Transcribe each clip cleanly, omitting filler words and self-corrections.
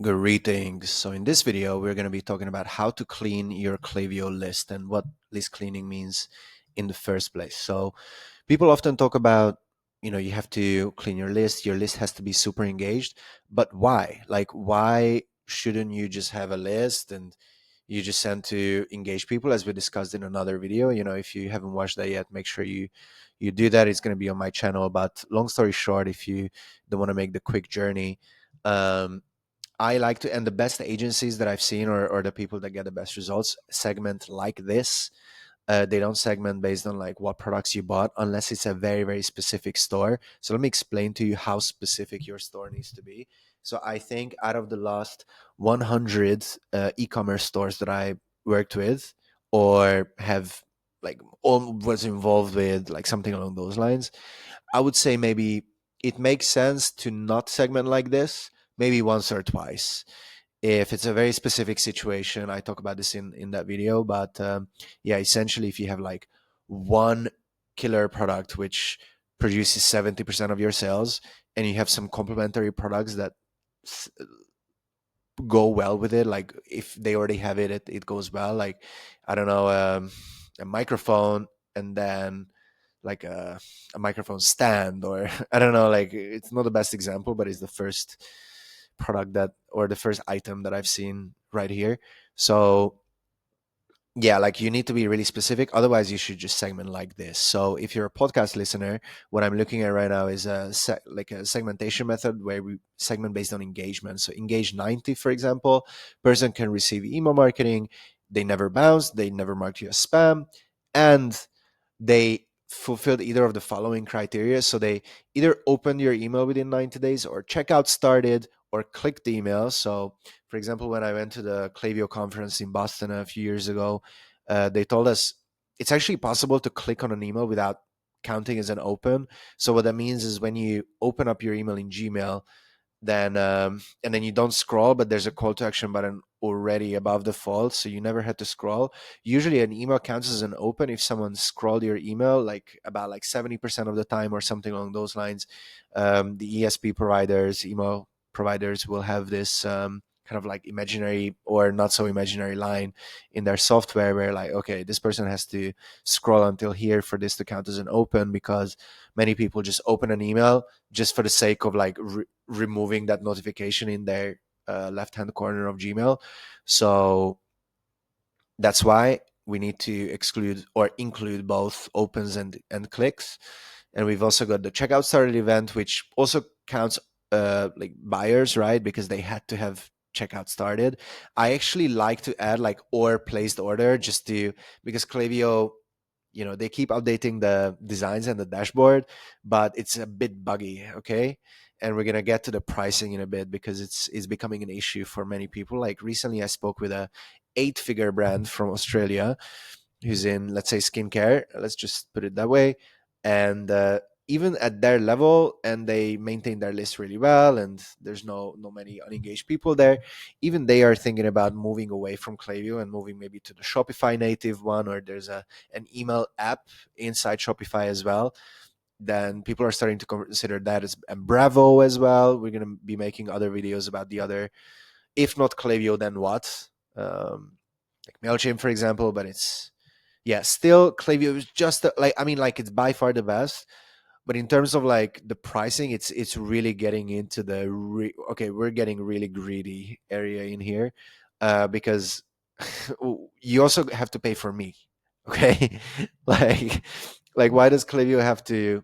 Greetings. So in this video, we're going to be talking about how to clean your Klaviyo list and what list cleaning means in the first place. So people often talk about, you have to clean your list. Your list has to be super engaged. But why? Like, why shouldn't you just have a list and you just send to engage people, as we discussed in another video? If you haven't watched that yet, make sure you do that. It's going to be on my channel. But long story short, if you don't want to make the quick journey, um, I like to, and the best agencies that I've seen, or the people that get the best results, segment like this. They don't segment based on like what products you bought, unless it's a very, very specific store. So let me explain to you how specific your store needs to be. So I think out of the last 100 e-commerce stores that I worked with, or have like, or was involved with, like something along those lines, I would say maybe it makes sense to not segment like this, maybe once or twice. If it's a very specific situation, I talk about this in that video. But yeah, essentially, if you have like one killer product which produces 70% of your sales, and you have some complementary products that go well with it, like if they already have it goes well. Like, I don't know, a microphone, and then like a microphone stand, or I don't know, like it's not the best example, but it's the first product that, or the first item that I've seen right here. So yeah, like you need to be really specific. Otherwise, you should just segment like this. So if you're a podcast listener, what I'm looking at right now is like a segmentation method where we segment based on engagement. So engage 90, for example, person can receive email marketing. They never bounce. They never marked you as spam. And they fulfilled either of the following criteria. So they either opened your email within 90 days, or checkout started, or clicked the email. So, for example, when I went to the Klaviyo conference in Boston a few years ago, they told us it's actually possible to click on an email without counting as an open. So what that means is when you open up your email in Gmail, then and then you don't scroll, but there's a call to action button already above the fold, so you never had to scroll. Usually an email counts as an open if someone scrolled your email, like about like 70% of the time, or something along those lines. The ESP providers, email providers, will have this kind of like imaginary or not so imaginary line in their software where, like, okay, this person has to scroll until here for this to count as an open, because many people just open an email just for the sake of like removing that notification in their left hand corner of Gmail. So that's why we need to exclude or include both opens and clicks. And we've also got the checkout started event, which also counts like buyers, right? Because they had to have checkout started. I actually like to add like or placed order, just to, because Klaviyo, they keep updating the designs and the dashboard, but it's a bit buggy. Okay, and we're gonna get to the pricing in a bit, because it's becoming an issue for many people. Like recently I spoke with a 8-figure brand from Australia who's in, let's say, skincare, let's just put it that way. And even at their level, and they maintain their list really well, and there's no many unengaged people there, even they are thinking about moving away from Klaviyo and moving maybe to the Shopify native one, or there's an email app inside Shopify as well. Then people are starting to consider that as, and Bravo as well. We're going to be making other videos about the other, if not Klaviyo, then what? Like MailChimp, for example. But it's, yeah, still Klaviyo is just like, I mean, like it's by far the best. But in terms of like the pricing, it's really getting into the okay, we're getting really greedy area in here, because you also have to pay for me. Okay, like why does Klaviyo have to?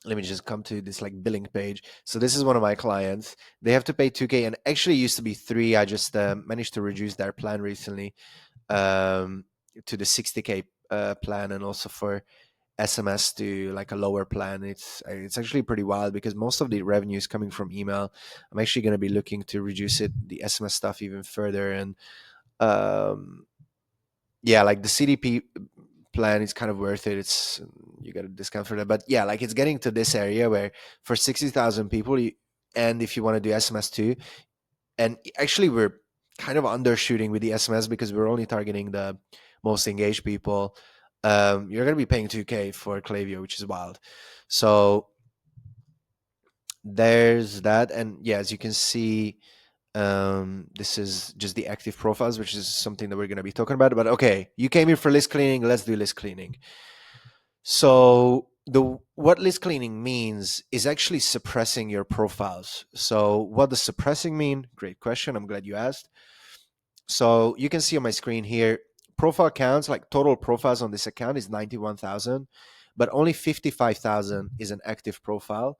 Let me just come to this like billing page. So this is one of my clients. They have to pay 2K, and actually it used to be 3. I just managed to reduce their plan recently to the 60K plan, and also for SMS to like a lower plan. It's actually pretty wild, because most of the revenue is coming from email. I'm actually going to be looking to reduce the SMS stuff even further. And um, yeah, like the CDP plan is kind of worth it. It's, you get a discount for that. But yeah, like it's getting to this area where for 60,000 people, and if you want to do SMS too, and actually we're kind of undershooting with the SMS, because we're only targeting the most engaged people. You're going to be paying 2K for Klaviyo, which is wild. So there's that. And yeah, as you can see, This is just the active profiles, which is something that we're going to be talking about. But okay, you came here for list cleaning. Let's do list cleaning. So the what list cleaning means is actually suppressing your profiles. So what does suppressing mean? Great question. I'm glad you asked. So you can see on my screen here, profile counts, like total profiles on this account is 91,000, but only 55,000 is an active profile,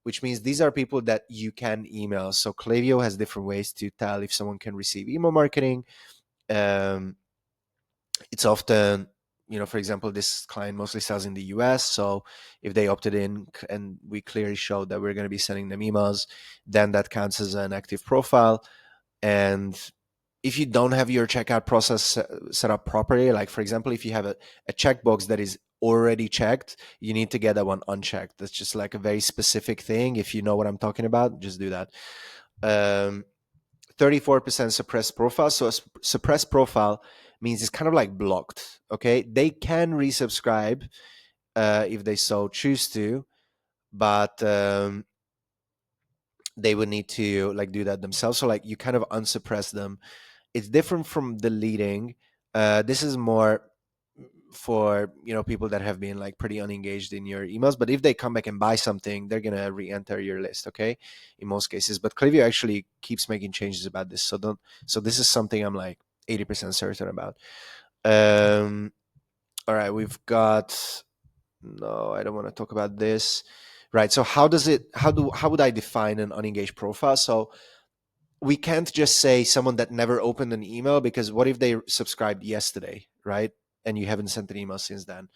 which means these are people that you can email. So Klaviyo has different ways to tell if someone can receive email marketing. Um, it's often, for example, this client mostly sells in the US. So if they opted in and we clearly showed that we're going to be sending them emails, then that counts as an active profile. And if you don't have your checkout process set up properly, like for example, if you have a checkbox that is already checked, you need to get that one unchecked. That's just like a very specific thing. If you know what I'm talking about, just do that. 34% suppressed profile. So a suppressed profile means it's kind of like blocked. Okay, they can resubscribe if they so choose to, but they would need to like do that themselves. So like you kind of unsuppress them. It's different from deleting. This is more for people that have been like pretty unengaged in your emails, but if they come back and buy something, they're gonna re-enter your list, okay, in most cases. But Klaviyo actually keeps making changes about this, so this is something I'm like 80% certain about. All right, we've got, no, I don't want to talk about this. Right, so how would I define an unengaged profile? So we can't just say someone that never opened an email, because what if they subscribed yesterday, right? And you haven't sent an email since then.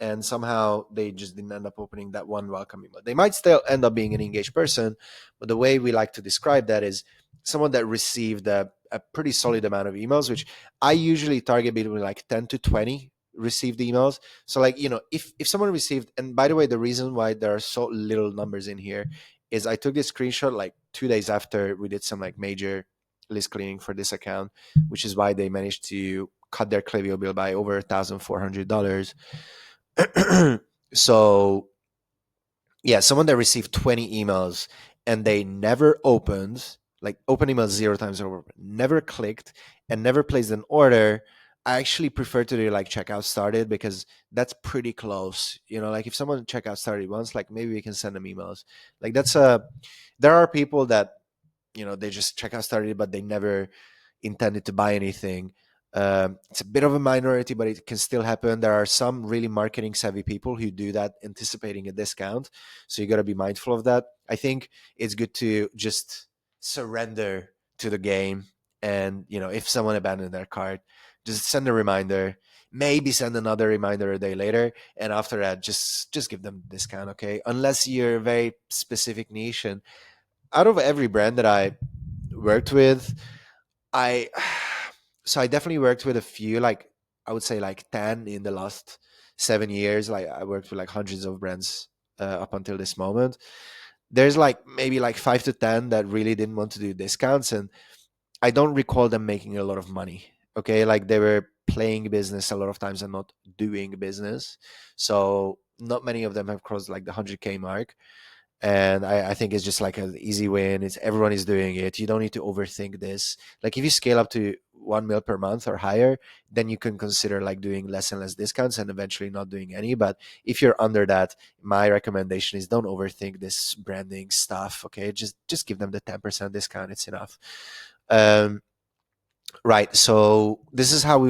And somehow they just didn't end up opening that one welcome email. They might still end up being an engaged person, but the way we like to describe that is someone that received a pretty solid amount of emails, which I usually target between like 10 to 20 received emails. So like, if someone received, and by the way, the reason why there are so little numbers in here is I took this screenshot like 2 days after we did some like major list cleaning for this account, which is why they managed to cut their Klaviyo bill by over $1,400. So yeah, someone that received 20 emails and they never opened, like open emails 0 times over, never clicked and never placed an order, I actually prefer to do like checkout started, because that's pretty close. Like if someone checkout started once, like maybe we can send them emails. Like there are people that, they just checkout started, but they never intended to buy anything. It's a bit of a minority, but it can still happen. There are some really marketing savvy people who do that anticipating a discount. So you got to be mindful of that. I think it's good to just surrender to the game. And, if someone abandoned their cart, just send a reminder, maybe send another reminder a day later. And after that, just give them a discount. Okay. Unless you're a very specific niche. And out of every brand that I worked with, I so I definitely worked with a few, like I would say like 10 in the last 7 years. Like I worked with like hundreds of brands up until this moment. There's like maybe like 5 to 10 that really didn't want to do discounts, and I don't recall them making a lot of money. Okay, like they were playing business a lot of times and not doing business. So not many of them have crossed like the 100K mark. And I think it's just like an easy win. It's everyone is doing it. You don't need to overthink this. Like if you scale up to 1 mil per month or higher, then you can consider like doing less and less discounts and eventually not doing any. But if you're under that, my recommendation is don't overthink this branding stuff. Okay, just give them the 10% discount. It's enough. Um, Right. So this is how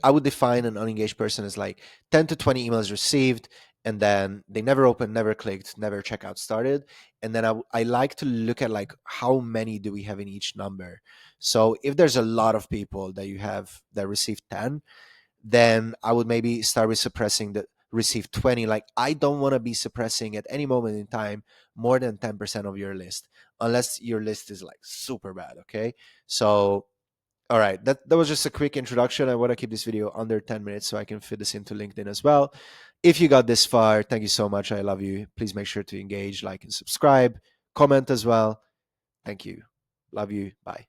I would define an unengaged person as like 10 to 20 emails received, and then they never opened, never clicked, never checkout started. And then I like to look at like how many do we have in each number. So if there's a lot of people that you have that received 10, then I would maybe start with suppressing the received 20. Like I don't want to be suppressing at any moment in time more than 10% of your list, unless your list is like super bad. Okay. So all right, that was just a quick introduction. I want to keep this video under 10 minutes so I can fit this into LinkedIn as well. If you got this far, thank you so much. I love you. Please make sure to engage, like, and subscribe. Comment as well. Thank you. Love you. Bye.